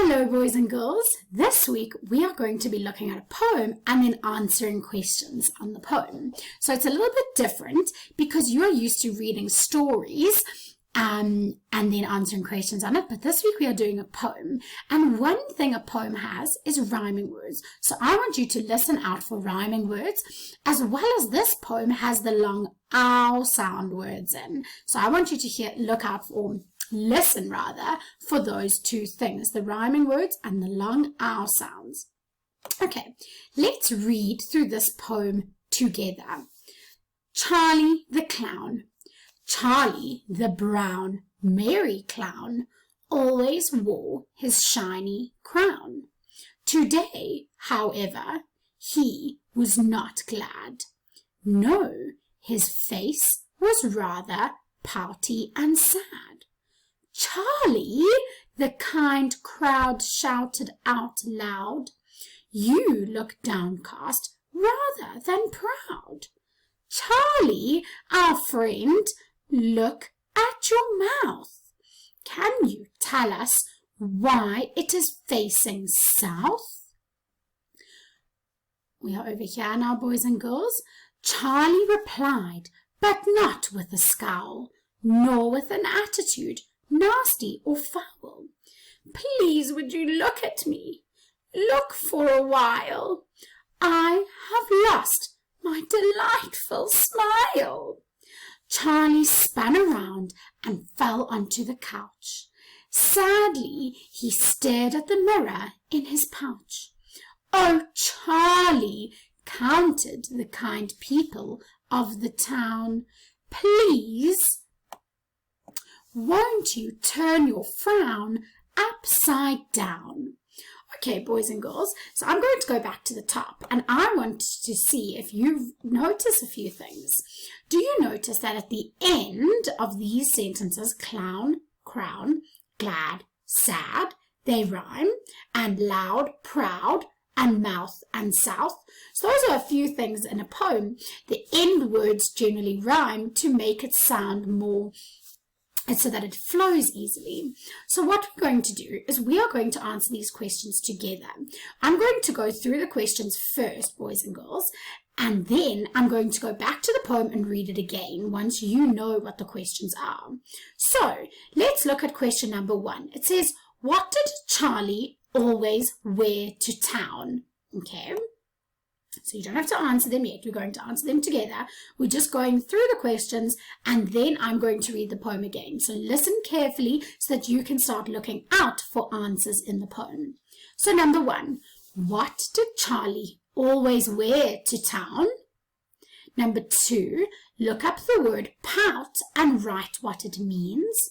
Hello boys and girls, this week we are going to be looking at a poem and then answering questions on the poem. So it's a little bit different because you're used to reading stories and then answering questions on it, but this week we are doing a poem, and one thing a poem has is rhyming words. So I want you to listen out for rhyming words, as well as this poem has the long ow sound words in. So I want you to listen for those two things, the rhyming words and the long ow sounds. Okay, let's read through this poem together. Charlie the clown. Charlie the brown, merry clown always wore his shiny crown. Today, however, he was not glad. No, his face was rather pouty and sad. Charlie, the kind crowd shouted out loud, you look downcast rather than proud. Charlie, our friend, look at your mouth. Can you tell us why it is facing south? We are over here now, boys and girls. Charlie replied, but not with a scowl, nor with an attitude nasty or foul. Please would you look at me? Look for a while. I have lost my delightful smile. Charlie spun around and fell onto the couch. Sadly, he stared at the mirror in his pouch. Oh, Charlie, counted the kind people of the town, please, won't you turn your frown upside down? Okay, boys and girls, so I'm going to go back to the top, and I want to see if you notice a few things. Do you notice that at the end of these sentences, clown, crown, glad, sad, they rhyme, and loud, proud, and mouth and south? So those are a few things in a poem. The end words generally rhyme to make it sound more so that it flows easily. So what we're going to do is we are going to answer these questions together. I'm going to go through the questions first, boys and girls, and then I'm going to go back to the poem and read it again once you know what the questions are. So let's look at question number 1. It says, what did Charlie always wear to town? Okay. So you don't have to answer them yet. We're going to answer them together. We're just going through the questions, and then I'm going to read the poem again. So listen carefully so that you can start looking out for answers in the poem. So number 1, what did Charlie always wear to town? Number 2, look up the word pout and write what it means.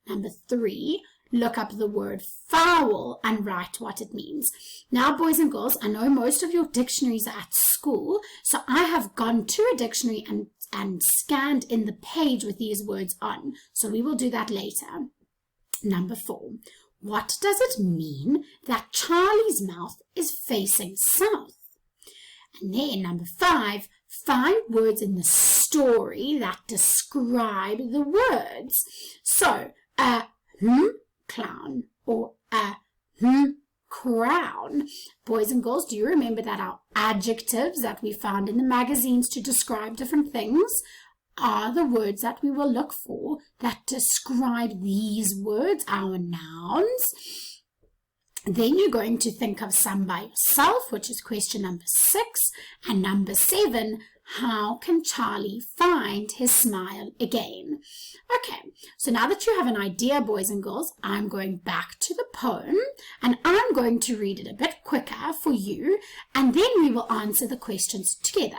Number 3, look up the word foul and write what it means. Now, boys and girls, I know most of your dictionaries are at school, so I have gone to a dictionary and scanned in the page with these words on. So we will do that later. Number 4, what does it mean that Charlie's mouth is facing south? And then number 5, find words in the story that describe the words. So, clown or a crown. Boys and girls, do you remember that our adjectives that we found in the magazines to describe different things are the words that we will look for that describe these words, our nouns? Then you're going to think of some by yourself, which is question number 6, and number 7, how can Charlie find his smile again? Okay, so now that you have an idea, boys and girls, I'm going back to the poem, and I'm going to read it a bit quicker for you, and then we will answer the questions together.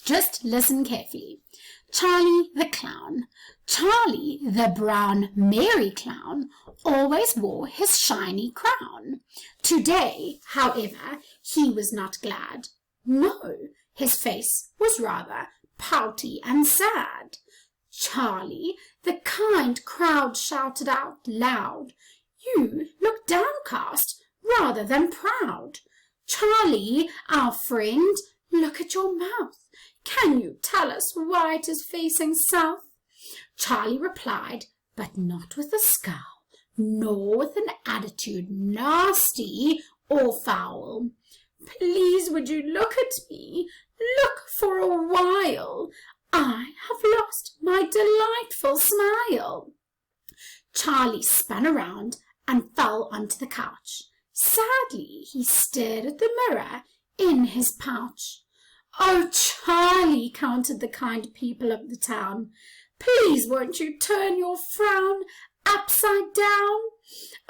Just listen carefully. Charlie the clown. Charlie the brown, merry clown always wore his shiny crown. Today, however, he was not glad. No, his face was rather pouty and sad. Charlie, the kind crowd shouted out loud, you look downcast rather than proud. Charlie, our friend, look at your mouth. Can you tell us why it is facing south? Charlie replied, but not with a scowl, nor with an attitude, nasty or foul. Please would you look at me, look for a while. I have lost my delightful smile. Charlie spun around and fell onto the couch. Sadly, he stared at the mirror in his pouch. Oh, Charlie, counted the kind people of the town, please won't you turn your frown upside down?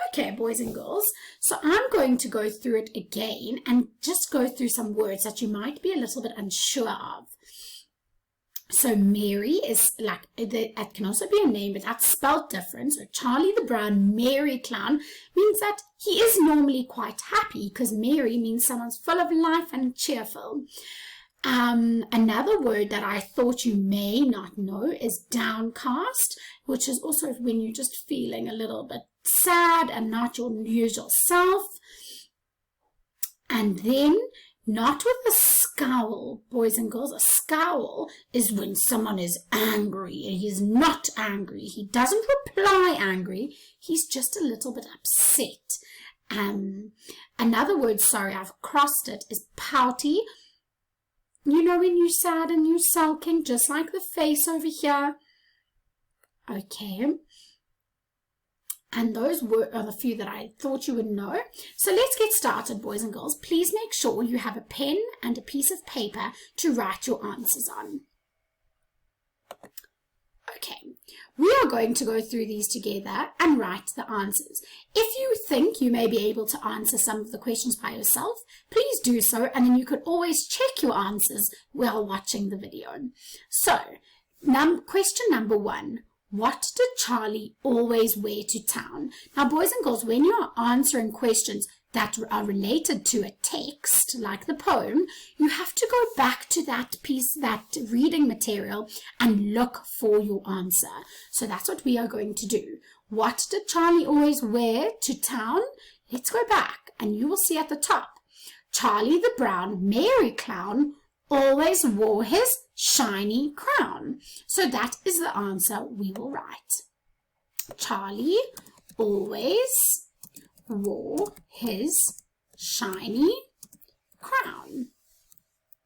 Okay, boys and girls, so I'm going to go through it again and just go through some words that you might be a little bit unsure of. So Mary is like, it can also be a name, but that's spelled different. So Charlie the Brown Merry Clown means that he is normally quite happy, because Merry means someone's full of life and cheerful. Another word that I thought you may not know is downcast, which is also when you're just feeling a little bit sad and not your usual self. And then not with a scowl, boys and girls. A scowl is when someone is angry, and he's not angry. He doesn't reply angry. He's just a little bit upset. Another word, sorry, I've crossed it, is pouty. You know when you're sad and you're sulking, just like the face over here. Okay. And those are the few that I thought you would know. So let's get started, boys and girls. Please make sure you have a pen and a piece of paper to write your answers on. Okay, we are going to go through these together and write the answers. If you think you may be able to answer some of the questions by yourself, please do so, and then you could always check your answers while watching the video. So, question number 1. What did Charlie always wear to town? Now, boys and girls, when you are answering questions that are related to a text, like the poem, you have to go back to that piece, that reading material, and look for your answer. So that's what we are going to do. What did Charlie always wear to town? Let's go back, and you will see at the top, Charlie the Brown Merry Clown always wore his shiny crown. So that is the answer we will write. Charlie always wore his shiny crown.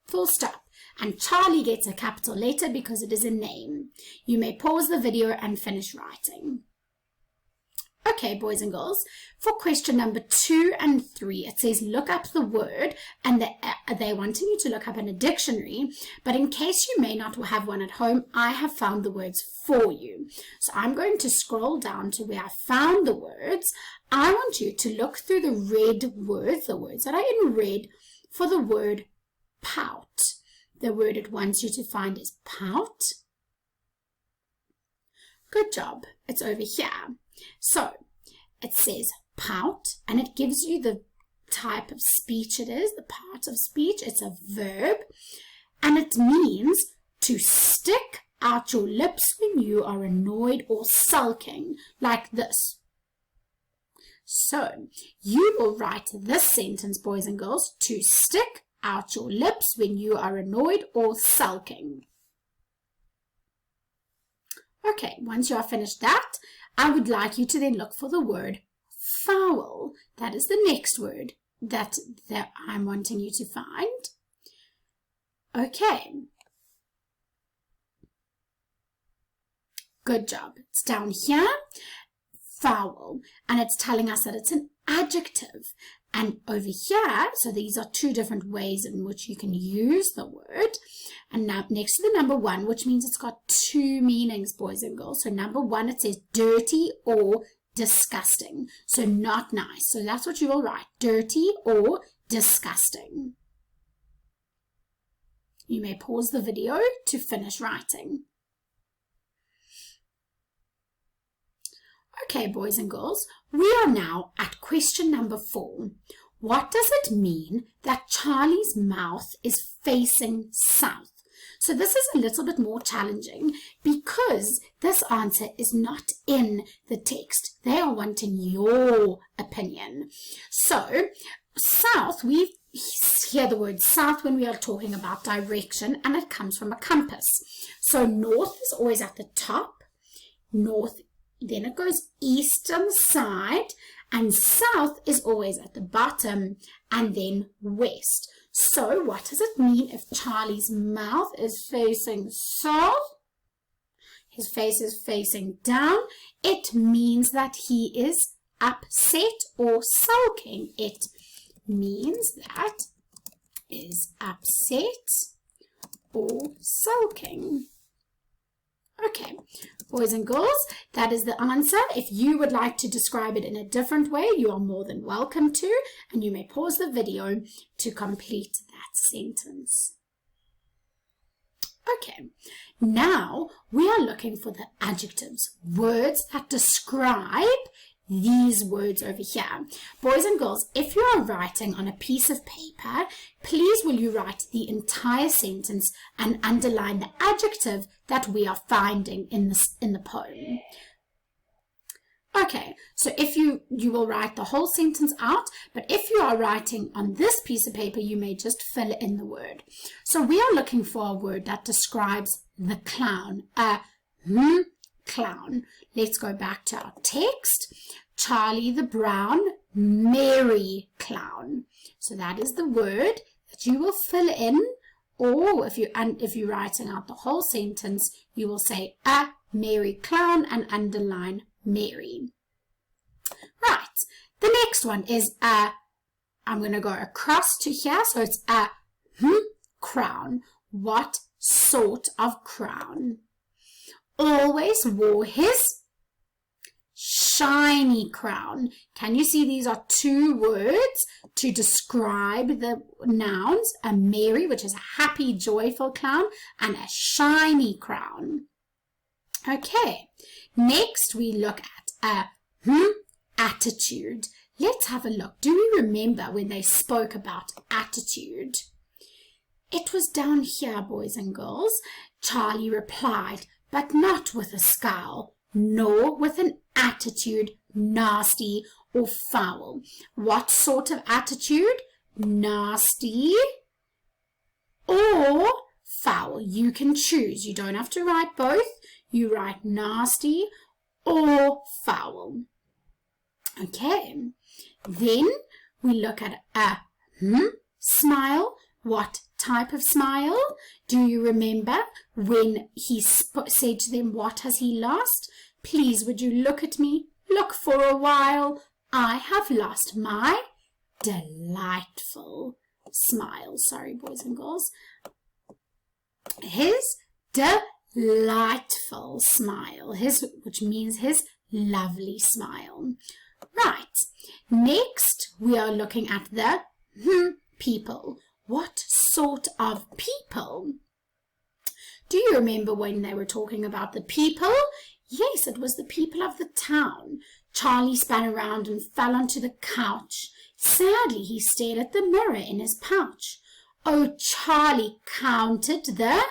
Full stop. And Charlie gets a capital letter because it is a name. You may pause the video and finish writing. Okay, boys and girls, for question number 2 and 3, it says look up the word, and they're wanting you to look up in a dictionary, but in case you may not have one at home, I have found the words for you. So I'm going to scroll down to where I found the words. I want you to look through the red words, the words that are in red, for the word pout. The word it wants you to find is pout. Good job. It's over here. So it says pout, and it gives you the type of speech it is, the part of speech. It's a verb, and it means to stick out your lips when you are annoyed or sulking, like this. So you will write this sentence, boys and girls, to stick out your lips when you are annoyed or sulking. Okay, once you are finished that, I would like you to then look for the word foul. That is the next word that I'm wanting you to find. Okay. Good job. It's down here, foul, and it's telling us that it's an adjective. And over here, so these are 2 different ways in which you can use the word. And now next to the number 1, which means it's got 2 meanings, boys and girls. So number 1, it says dirty or disgusting. So not nice. So that's what you will write, dirty or disgusting. You may pause the video to finish writing. Okay, boys and girls, we are now at question number 4. What does it mean that Charlie's mouth is facing south? So this is a little bit more challenging because this answer is not in the text. They are wanting your opinion. So south, we hear the word south when we are talking about direction, and it comes from a compass. So north is always at the top, north. Then it goes east on the side, and south is always at the bottom, and then west. So what does it mean if Charlie's mouth is facing south? His face is facing down. It means that he is upset or sulking. It means that is upset or sulking. Okay, boys and girls, that is the answer. If you would like to describe it in a different way, you are more than welcome to, and you may pause the video to complete that sentence. Okay, now we are looking for the adjectives, words that describe these words over here. Boys and girls, if you are writing on a piece of paper, please will you write the entire sentence and underline the adjective that we are finding in the poem. Okay, so if you will write the whole sentence out, but if you are writing on this piece of paper, you may just fill in the word. So we are looking for a word that describes the clown, clown. Let's go back to our text. Charlie the brown, merry clown. So that is the word that you will fill in, or if you're writing out the whole sentence, you will say a merry clown and underline merry. Right. The next one is I'm going to go across to here, so it's a crown. What sort of crown? Always wore his shiny crown. Can you see these are two words to describe the nouns? A merry, which is a happy, joyful clown, and a shiny crown. Okay, next we look at a attitude. Let's have a look. Do we remember when they spoke about attitude? It was down here, boys and girls. Charlie replied, but not with a scowl, nor with an attitude nasty or foul. What sort of attitude? Nasty or foul. You can choose. You don't have to write both. You write nasty or foul. Okay. Then we look at a smile. What type of smile? Do you remember when he said to them, what has he lost? Please, would you look at me? Look for a while. I have lost my delightful smile. Sorry, boys and girls. His delightful smile, which means his lovely smile. Right. Next, we are looking at the people. What sort of people? Do you remember when they were talking about the people? Yes, it was the people of the town. Charlie spun around and fell onto the couch. Sadly, he stared at the mirror in his pouch. Oh, Charlie counted the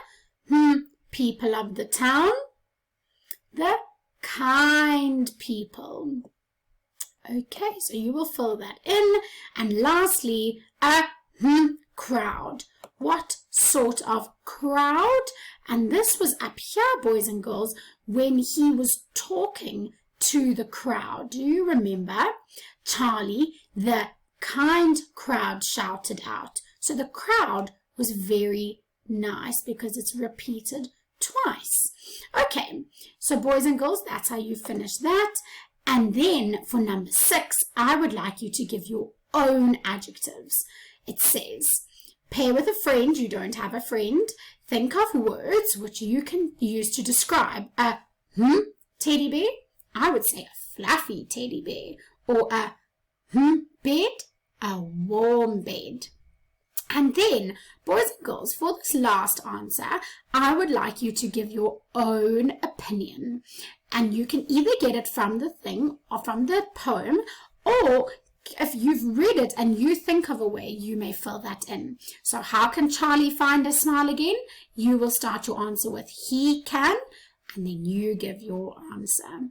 people of the town. The kind people. Okay, so you will fill that in. And lastly, a crowd. What sort of crowd? And this was up here, boys and girls, when he was talking to the crowd. Do you remember? Charlie, the kind crowd, shouted out. So the crowd was very nice because it's repeated twice. Okay, so boys and girls, that's how you finish that. And then for number 6, I would like you to give your own adjectives. It says, pair with a friend, you don't have a friend. Think of words which you can use to describe a teddy bear. I would say a fluffy teddy bear. Or a bed, a warm bed. And then, boys and girls, for this last answer, I would like you to give your own opinion. And you can either get it from the thing or from the poem, or if you've read it and you think of a way, you may fill that in. So how can Charlie find a smile again? You will start your answer with he can, and then you give your answer.